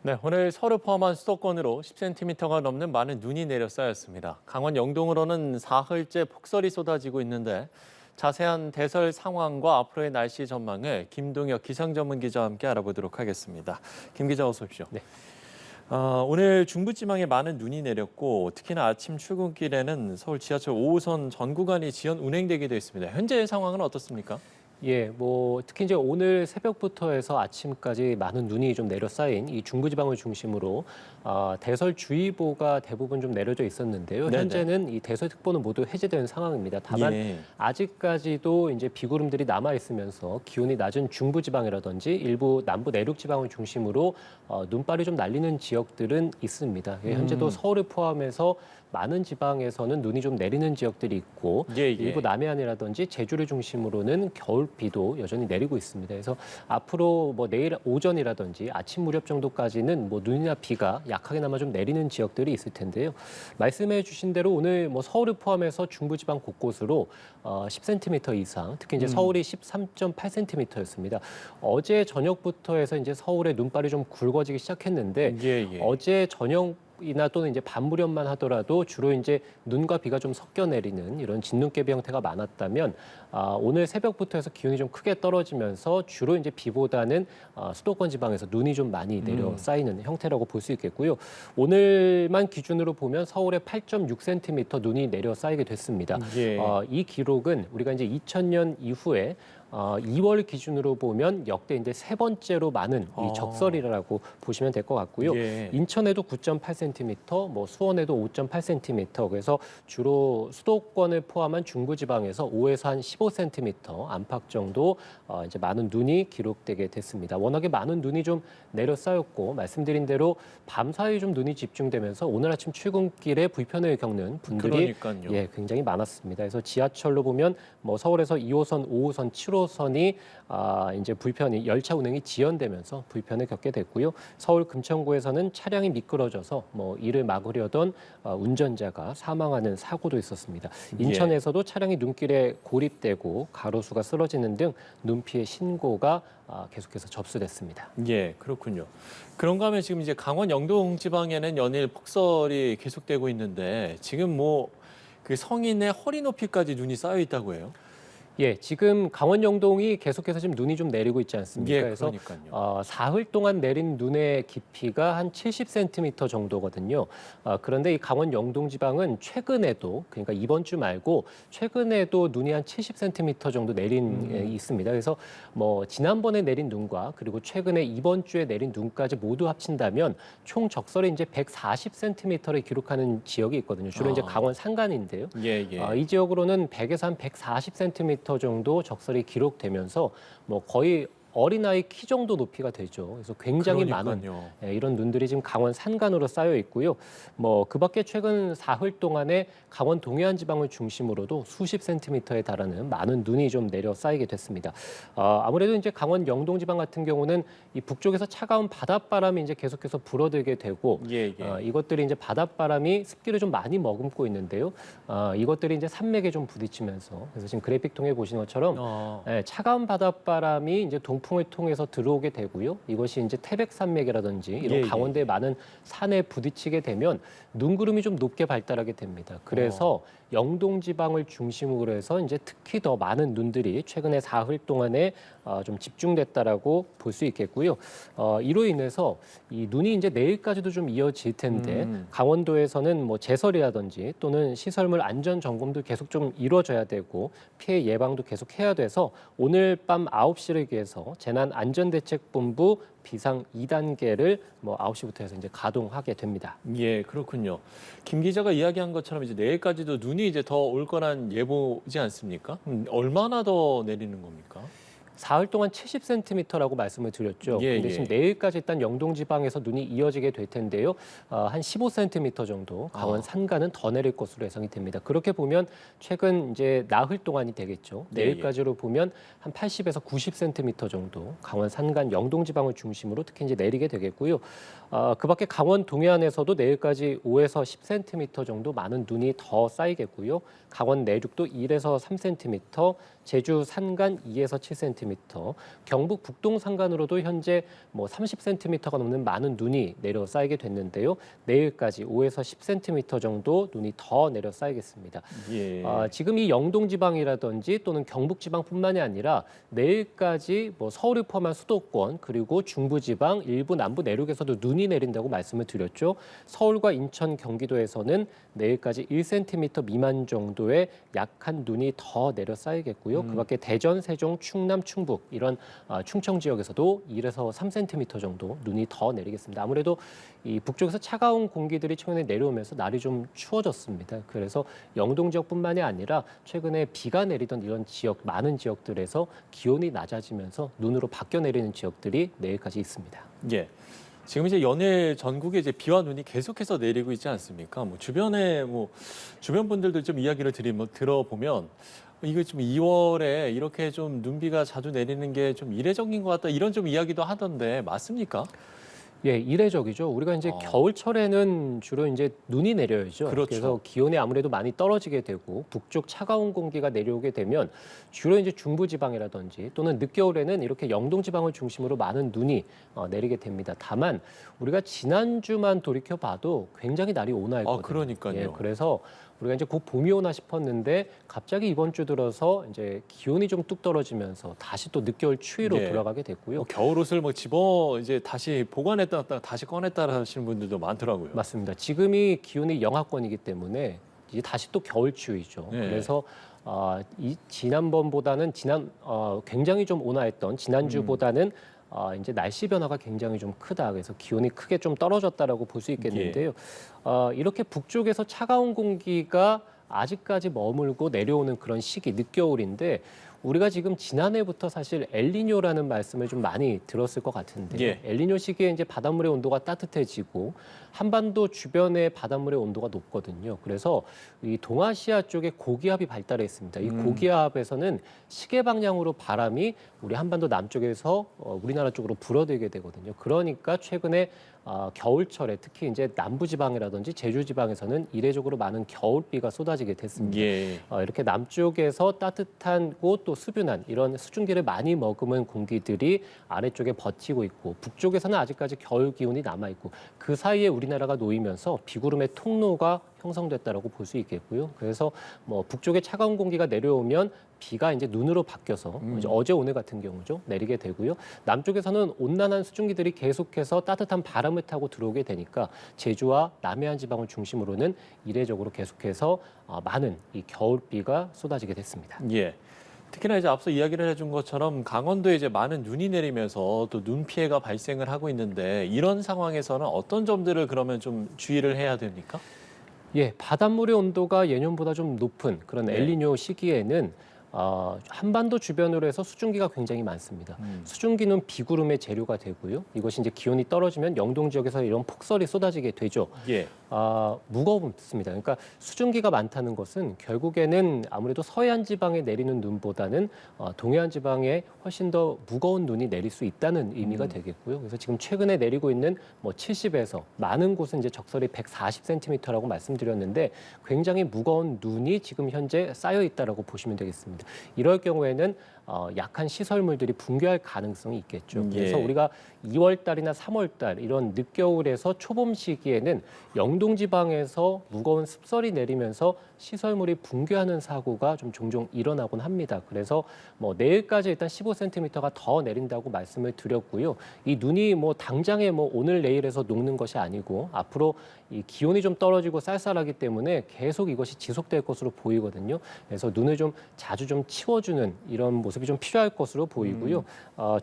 네, 오늘 서울 포함한 수도권으로 10cm가 넘는 많은 눈이 내려 쌓였습니다. 강원 영동으로는 사흘째 폭설이 쏟아지고 있는데 자세한 대설 상황과 앞으로의 날씨 전망을 김동혁 기상전문 기자와 함께 알아보도록 하겠습니다. 김 기자 어서 오십시오. 네. 오늘 중부지방에 많은 눈이 내렸고 특히나 아침 출근길에는 서울 지하철 5호선 전 구간이 지연 운행되기도 했습니다. 현재 상황은 어떻습니까? 예, 특히 이제 오늘 새벽부터 해서 아침까지 많은 눈이 좀 내려 쌓인 이 중부지방을 중심으로 대설주의보가 대부분 좀 내려져 있었는데요. 네네. 현재는 이 대설특보는 모두 해제된 상황입니다. 다만 예. 아직까지도 이제 비구름들이 남아 있으면서 기온이 낮은 중부지방이라든지 일부 남부 내륙지방을 중심으로 눈발이 좀 날리는 지역들은 있습니다. 예, 현재도 서울을 포함해서 많은 지방에서는 눈이 좀 내리는 지역들이 있고 일부 남해안이라든지 제주를 중심으로는 겨울비도 여전히 내리고 있습니다. 그래서 앞으로 내일 오전이라든지 아침 무렵 정도까지는 눈이나 비가 약하게나마 좀 내리는 지역들이 있을 텐데요. 말씀해 주신 대로 오늘 서울을 포함해서 중부지방 곳곳으로 10cm 이상, 특히 이제 서울이 13.8cm였습니다. 어제 저녁부터 해서 이제 서울의 눈발이 좀 굵어지기 시작했는데 어제 저녁이나 또는 이제 밤 무렵만 하더라도 주로 이제 눈과 비가 좀 섞여 내리는 이런 진눈깨비 형태가 많았다면 오늘 새벽부터 해서 기온이 좀 크게 떨어지면서 주로 이제 비보다는 수도권 지방에서 눈이 좀 많이 내려 쌓이는 형태라고 볼 수 있겠고요. 오늘만 기준으로 보면 서울에 8.6cm 눈이 내려 쌓이게 됐습니다. 이 기록은 우리가 이제 2000년 이후에 2월 기준으로 보면 역대 이제 세 번째로 많은 이 적설이라고 보시면 될 것 같고요. 인천에도 9.8cm, 수원에도 5.8cm. 그래서 주로 수도권을 포함한 중부지방에서 5에서 한 15cm 안팎 정도 이제 많은 눈이 기록되게 됐습니다. 워낙에 많은 눈이 좀 내려 쌓였고 말씀드린 대로 밤 사이 좀 눈이 집중되면서 오늘 아침 출근길에 불편을 겪는 분들이 굉장히 많았습니다. 그래서 지하철로 보면 서울에서 2호선, 5호선, 7호선이 이제 열차 운행이 지연되면서 불편을 겪게 됐고요. 서울 금천구에서는 차량이 미끄러져서 이를 막으려던 운전자가 사망하는 사고도 있었습니다. 인천에서도 차량이 눈길에 고립되고 가로수가 쓰러지는 등 눈피해 신고가 계속해서 접수됐습니다. 예, 그렇군요. 그런가 하면 지금 이제 강원 영동 지방에는 연일 폭설이 계속되고 있는데 지금 그 성인의 허리 높이까지 눈이 쌓여 있다고 해요? 예, 지금 강원 영동이 계속해서 지금 눈이 좀 내리고 있지 않습니까? 그래서 사흘 동안 내린 눈의 깊이가 한 70cm 정도거든요. 그런데 이 강원 영동 지방은 최근에도, 그러니까 이번 주 말고 최근에도 눈이 한 70cm 정도 있습니다. 그래서 지난번에 내린 눈과 그리고 최근에 이번 주에 내린 눈까지 모두 합친다면 총 적설이 이제 140cm를 기록하는 지역이 있거든요. 주로 이제 강원 산간인데요. 이 지역으로는 100에서 한 140cm 정도 적설이 기록되면서 거의 어린아이 키 정도 높이가 되죠. 그래서 굉장히 많은 이런 눈들이 지금 강원 산간으로 쌓여 있고요. 그 밖에 최근 사흘 동안에 강원 동해안 지방을 중심으로도 수십 센티미터에 달하는 많은 눈이 좀 내려 쌓이게 됐습니다. 아무래도 이제 강원 영동 지방 같은 경우는 이 북쪽에서 차가운 바닷바람이 이제 계속해서 불어들게 되고 이것들이 이제 바닷바람이 습기를 좀 많이 머금고 있는데요. 이것들이 이제 산맥에 좀 부딪히면서 그래서 지금 그래픽 통해 보시는 것처럼 차가운 바닷바람이 이제 동풍을 통해서 들어오게 되고요. 이것이 이제 태백산맥이라든지 이런 강원도의 많은 산에 부딪히게 되면 눈구름이 좀 높게 발달하게 됩니다. 그래서 영동 지방을 중심으로 해서 이제 특히 더 많은 눈들이 최근에 사흘 동안에 좀 집중됐다라고 볼 수 있겠고요. 이로 인해서 이 눈이 이제 내일까지도 좀 이어질 텐데 강원도에서는 제설이라든지 또는 시설물 안전 점검도 계속 좀 이루어져야 되고 피해 예방도 계속 해야 돼서 오늘 밤 9시를 기해서 재난안전대책본부 비상 2단계를 9시부터 해서 이제 가동하게 됩니다. 예, 그렇군요. 김 기자가 이야기한 것처럼 이제 내일까지도 눈이 이제 더 올 거란 예보지 않습니까? 얼마나 더 내리는 겁니까? 사흘 동안 70cm라고 말씀을 드렸죠. 근데 지금 내일까지 일단 영동 지방에서 눈이 이어지게 될 텐데요. 한 15cm 정도 강원 산간은 더 내릴 것으로 예상이 됩니다. 그렇게 보면 최근 이제 나흘 동안이 되겠죠. 내일까지로 보면 한 80에서 90cm 정도 강원 산간 영동 지방을 중심으로 특히 이제 내리게 되겠고요. 그밖에 강원 동해안에서도 내일까지 5에서 10cm 정도 많은 눈이 더 쌓이겠고요. 강원 내륙도 1에서 3cm, 제주 산간 2에서 7cm, 경북 북동 산간으로도 현재 뭐 30cm가 넘는 많은 눈이 내려 쌓이게 됐는데요. 내일까지 5에서 10cm 정도 눈이 더 내려 쌓이겠습니다. 예. 지금 이 영동 지방이라든지 또는 경북 지방뿐만이 아니라 내일까지 뭐 서울을 포함한 수도권 그리고 중부 지방, 일부 남부 내륙에서도 눈이 내린다고 말씀을 드렸죠. 서울과 인천, 경기도에서는 내일까지 1cm 미만 정도의 약한 눈이 더 내려 쌓이겠고요. 그밖에 대전, 세종, 충남, 충북 이런 충청 지역에서도 1에서 3cm 정도 눈이 더 내리겠습니다. 아무래도 이 북쪽에서 차가운 공기들이 최근에 내려오면서 날이 좀 추워졌습니다. 그래서 영동 지역뿐만이 아니라 최근에 비가 내리던 이런 지역, 많은 지역들에서 기온이 낮아지면서 눈으로 바뀌어 내리는 지역들이 내일까지 있습니다. 예. 지금 이제 연일 전국에 이제 비와 눈이 계속해서 내리고 있지 않습니까? 뭐 주변에 주변 분들도 좀 이야기를 들어보면 이거 좀 2월에 이렇게 좀 눈비가 자주 내리는 게 좀 이례적인 것 같다 이런 좀 이야기도 하던데 맞습니까? 예, 이례적이죠. 우리가 이제 겨울철에는 주로 이제 눈이 내려야죠. 그렇죠. 그래서 기온이 아무래도 많이 떨어지게 되고 북쪽 차가운 공기가 내려오게 되면 주로 이제 중부 지방이라든지 또는 늦겨울에는 이렇게 영동 지방을 중심으로 많은 눈이 내리게 됩니다. 다만 우리가 지난주만 돌이켜 봐도 굉장히 날이 온화했거든요. 그러니까요. 예, 그래서 우리가 이제 곧 봄이 오나 싶었는데 갑자기 이번 주 들어서 이제 기온이 좀 뚝 떨어지면서 다시 또 늦겨울 추위로 예. 돌아가게 됐고요. 겨울 옷을 이제 다시 보관했다 다시 꺼냈다 하시는 분들도 많더라고요. 맞습니다. 지금이 기온이 영하권이기 때문에 이제 다시 또 겨울 추위죠. 네. 그래서 이 지난번보다는 굉장히 좀 온화했던 지난주보다는 이제 날씨 변화가 굉장히 좀 크다. 그래서 기온이 크게 좀 떨어졌다라고 볼 수 있겠는데요. 이렇게 북쪽에서 차가운 공기가 아직까지 머물고 내려오는 그런 시기, 늦겨울인데 우리가 지금 지난해부터 사실 엘니뇨라는 말씀을 좀 많이 들었을 것 같은데 예. 엘니뇨 시기에 이제 바닷물의 온도가 따뜻해지고 한반도 주변의 바닷물의 온도가 높거든요. 그래서 이 동아시아 쪽에 고기압이 발달했습니다. 이 고기압에서는 시계 방향으로 바람이 우리 한반도 남쪽에서 우리나라 쪽으로 불어들게 되거든요. 그러니까 최근에 겨울철에 특히 이제 남부지방이라든지 제주지방에서는 이례적으로 많은 겨울비가 쏟아지게 됐습니다. 예. 이렇게 남쪽에서 따뜻하고 또 수분한 이런 수증기를 많이 머금은 공기들이 아래쪽에 버티고 있고 북쪽에서는 아직까지 겨울 기온이 남아 있고 그 사이에 우리나라가 놓이면서 비구름의 통로가 형성됐다라고 볼 수 있겠고요. 그래서 뭐 북쪽에 차가운 공기가 내려오면 비가 이제 눈으로 바뀌어서 이제 어제 오늘 같은 경우죠 내리게 되고요. 남쪽에서는 온난한 수증기들이 계속해서 따뜻한 바람을 타고 들어오게 되니까 제주와 남해안 지방을 중심으로는 이례적으로 계속해서 많은 이 겨울비가 쏟아지게 됐습니다. 예. 특히나 이제 앞서 이야기를 해준 것처럼 강원도에 이제 많은 눈이 내리면서 또 눈 피해가 발생을 하고 있는데 이런 상황에서는 어떤 점들을 그러면 좀 주의를 해야 됩니까? 예, 바닷물의 온도가 예년보다 좀 높은 그런 네. 엘니뇨 시기에는 한반도 주변으로 해서 수증기가 굉장히 많습니다. 수증기는 비구름의 재료가 되고요. 이것이 이제 기온이 떨어지면 영동 지역에서 이런 폭설이 쏟아지게 되죠. 예. 무겁습니다. 그러니까 수증기가 많다는 것은 결국에는 아무래도 서해안 지방에 내리는 눈보다는 동해안 지방에 훨씬 더 무거운 눈이 내릴 수 있다는 의미가 되겠고요. 그래서 지금 최근에 내리고 있는 뭐 70에서 많은 곳은 이제 적설이 140cm라고 말씀드렸는데 굉장히 무거운 눈이 지금 현재 쌓여 있다라고 보시면 되겠습니다. 이럴 경우에는 약한 시설물들이 붕괴할 가능성이 있겠죠. 그래서 예. 우리가 2월 달이나 3월 달 이런 늦겨울에서 초봄 시기에는 영동 지방에서 무거운 습설이 내리면서 시설물이 붕괴하는 사고가 좀 종종 일어나곤 합니다. 그래서 뭐 내일까지 일단 15cm가 더 내린다고 말씀을 드렸고요. 이 눈이 뭐 당장에 뭐 오늘 내일에서 녹는 것이 아니고 앞으로 이 기온이 좀 떨어지고 쌀쌀하기 때문에 계속 이것이 지속될 것으로 보이거든요. 그래서 눈을 좀 자주 좀 치워주는 이런 모습이 좀 필요할 것으로 보이고요.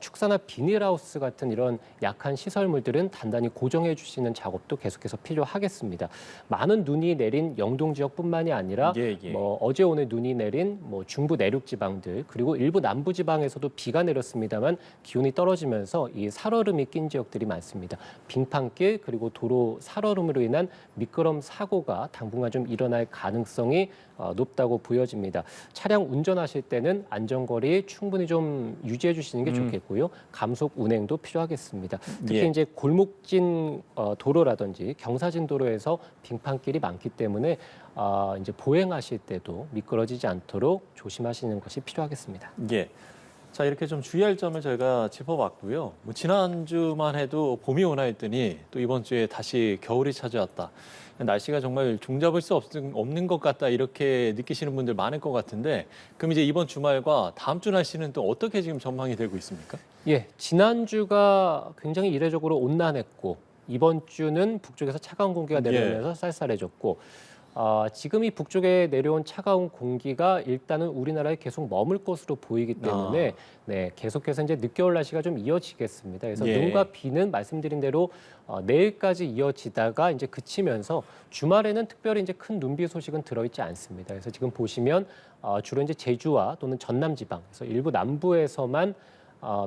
축사나 비닐하우스 같은 이런 약한 시설물들은 단단히 고정해 주시는 작업도 계속해서 필요하겠습니다. 많은 눈이 내린 영동 지역뿐만이 아니라 예, 예. 뭐 어제 오늘 눈이 내린 뭐 중부 내륙 지방들 그리고 일부 남부 지방에서도 비가 내렸습니다만 기온이 떨어지면서 이 살얼음이 낀 지역들이 많습니다. 빙판길 그리고 도로 살얼음으로 인한 미끄럼 사고가 당분간 좀 일어날 가능성이 높다고 보여집니다. 차량 운전하실 때는 안전거리 충분히 좀 유지해 주시는 게 좋겠고요. 감속 운행도 필요하겠습니다. 필요하겠습니다. 특히 예. 이제 골목진 도로라든지 경사진 도로에서 빙판길이 많기 때문에 이제 보행하실 때도 미끄러지지 않도록 조심하시는 것이 필요하겠습니다. 예. 자, 이렇게 좀 주의할 점을 저희가 짚어봤고요. 뭐 지난주만 해도 봄이 오나 했더니 또 이번 주에 다시 겨울이 찾아왔다. 날씨가 정말 종잡을 수 없는 것 같다 이렇게 느끼시는 분들 많을 것 같은데 그럼 이제 이번 주말과 다음 주 날씨는 또 어떻게 지금 전망이 되고 있습니까? 예, 지난주가 굉장히 이례적으로 온난했고 이번 주는 북쪽에서 차가운 공기가 내려오면서 쌀쌀해졌고 지금 이 북쪽에 내려온 차가운 공기가 일단은 우리나라에 계속 머물 것으로 보이기 때문에 네, 계속해서 이제 늦겨울 날씨가 좀 이어지겠습니다. 그래서 예. 눈과 비는 말씀드린 대로 내일까지 이어지다가 이제 그치면서 주말에는 특별히 이제 큰 눈비 소식은 들어있지 않습니다. 그래서 지금 보시면 주로 이제 제주와 또는 전남 지방, 그래서 일부 남부에서만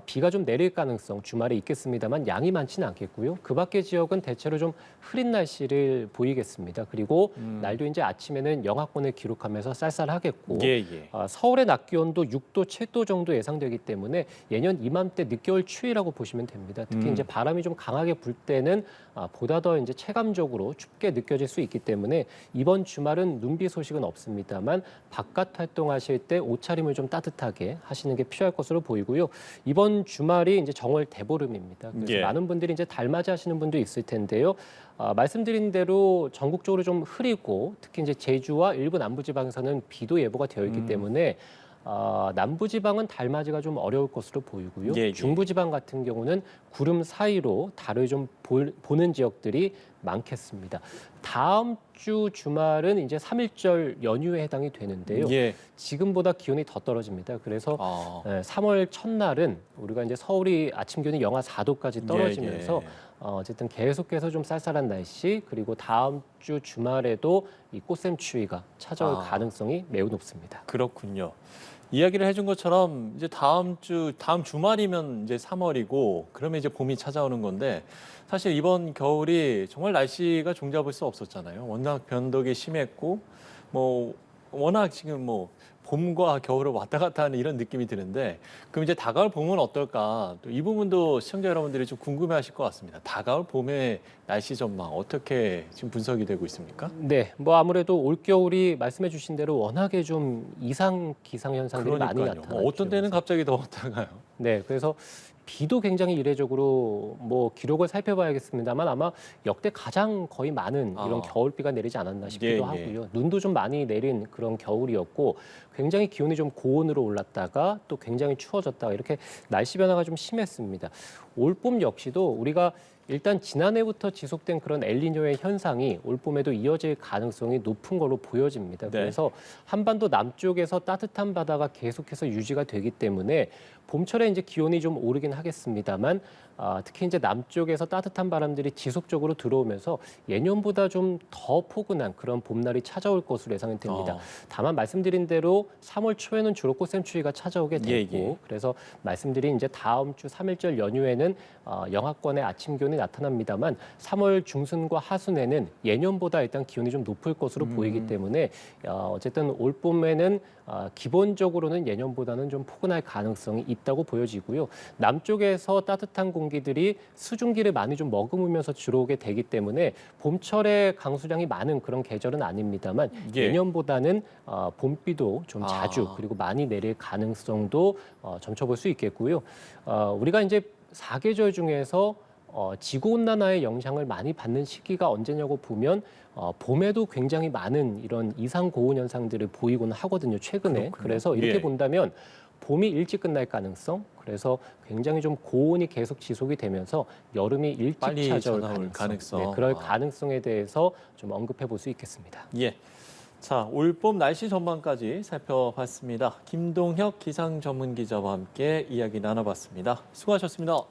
비가 좀 내릴 가능성 주말에 있겠습니다만 양이 많지는 않겠고요. 그 밖의 지역은 대체로 좀 흐린 날씨를 보이겠습니다. 그리고 날도 이제 아침에는 영하권을 기록하면서 쌀쌀하겠고 예, 예. 서울의 낮 기온도 6도, 7도 정도 예상되기 때문에 예년 이맘때 늦겨울 추위라고 보시면 됩니다. 특히 이제 바람이 좀 강하게 불 때는 보다 더 이제 체감적으로 춥게 느껴질 수 있기 때문에 이번 주말은 눈비 소식은 없습니다만 바깥 활동하실 때 옷차림을 좀 따뜻하게 하시는 게 필요할 것으로 보이고요. 이번 주말이 이제 정월 대보름입니다. 그래서 예. 많은 분들이 이제 달맞이 하시는 분도 있을 텐데요. 말씀드린 대로 전국적으로 좀 흐리고 특히 이제 제주와 일부 남부지방에서는 비도 예보가 되어 있기 때문에 남부지방은 달맞이가 좀 어려울 것으로 보이고요. 예, 예. 중부지방 같은 경우는 구름 사이로 달을 좀 보는 지역들이 많겠습니다. 다음 주 주말은 이제 3.1절 연휴에 해당이 되는데요. 예. 지금보다 기온이 더 떨어집니다. 그래서 아. 3월 첫날은 우리가 이제 서울이 아침 기온이 영하 4도까지 떨어지면서 예. 어쨌든 계속해서 좀 쌀쌀한 날씨 그리고 다음 주 주말에도 이 꽃샘 추위가 찾아올 가능성이 매우 높습니다. 그렇군요. 이야기를 해준 것처럼 이제 다음 주말이면 이제 3월이고 그러면 이제 봄이 찾아오는 건데 사실 이번 겨울이 정말 날씨가 종잡을 수 없었잖아요. 워낙 변덕이 심했고 뭐 워낙 지금 뭐 봄과 겨울을 왔다 갔다 하는 이런 느낌이 드는데 그럼 이제 다가올 봄은 어떨까? 또 이 부분도 시청자 여러분들이 좀 궁금해하실 것 같습니다. 다가올 봄의 날씨 전망 어떻게 지금 분석이 되고 있습니까? 네, 뭐 아무래도 올 겨울이 말씀해 주신 대로 워낙에 좀 이상 기상 현상들이 많이 그러니까요. 나타나죠. 뭐 어떤 때는 그래서 갑자기 더웠다가요. 네, 그래서 비도 굉장히 이례적으로 뭐 기록을 살펴봐야겠습니다만 아마 역대 가장 거의 많은 이런 겨울비가 내리지 않았나 싶기도 예, 예. 하고요. 눈도 좀 많이 내린 그런 겨울이었고 굉장히 기온이 좀 고온으로 올랐다가 또 굉장히 추워졌다가 이렇게 날씨 변화가 좀 심했습니다. 올 봄 역시도 우리가 일단 지난해부터 지속된 그런 엘니뇨의 현상이 올 봄에도 이어질 가능성이 높은 걸로 보여집니다. 네. 그래서 한반도 남쪽에서 따뜻한 바다가 계속해서 유지가 되기 때문에 봄철에 이제 기온이 좀 오르긴 하겠습니다만 특히 이제 남쪽에서 따뜻한 바람들이 지속적으로 들어오면서 예년보다 좀 더 포근한 그런 봄날이 찾아올 것으로 예상이 됩니다. 다만 말씀드린 대로 3월 초에는 주로 꽃샘추위가 찾아오게 되고 예. 그래서 말씀드린 이제 다음 주 3.1절 연휴에는 영하권의 아침 기온이 나타납니다만 3월 중순과 하순에는 예년보다 일단 기온이 좀 높을 것으로 보이기 때문에 어쨌든 올 봄에는 기본적으로는 예년보다는 좀 포근할 가능성이 있다고 보여지고요. 남쪽에서 따뜻한 공기들이 수증기를 많이 좀 머금으면서 들어오게 되기 때문에 봄철에 강수량이 많은 그런 계절은 아닙니다만 예. 예년보다는 봄비도 좀 자주 그리고 많이 내릴 가능성도 점쳐볼 수 있겠고요. 우리가 이제 4계절 중에서 지구온난화의 영향을 많이 받는 시기가 언제냐고 보면 봄에도 굉장히 많은 이런 이상 고온 현상들을 보이곤 하거든요. 최근에. 그렇군요. 그래서 이렇게 예. 본다면 봄이 일찍 끝날 가능성, 그래서 굉장히 좀 고온이 계속 지속이 되면서 여름이 일찍 빨리 찾아올 찾아올 가능성. 네, 그럴 가능성에 대해서 좀 언급해 볼 수 있겠습니다. 예. 자, 올봄 날씨 전망까지 살펴봤습니다. 김동혁 기상 전문 기자와 함께 이야기 나눠봤습니다. 수고하셨습니다.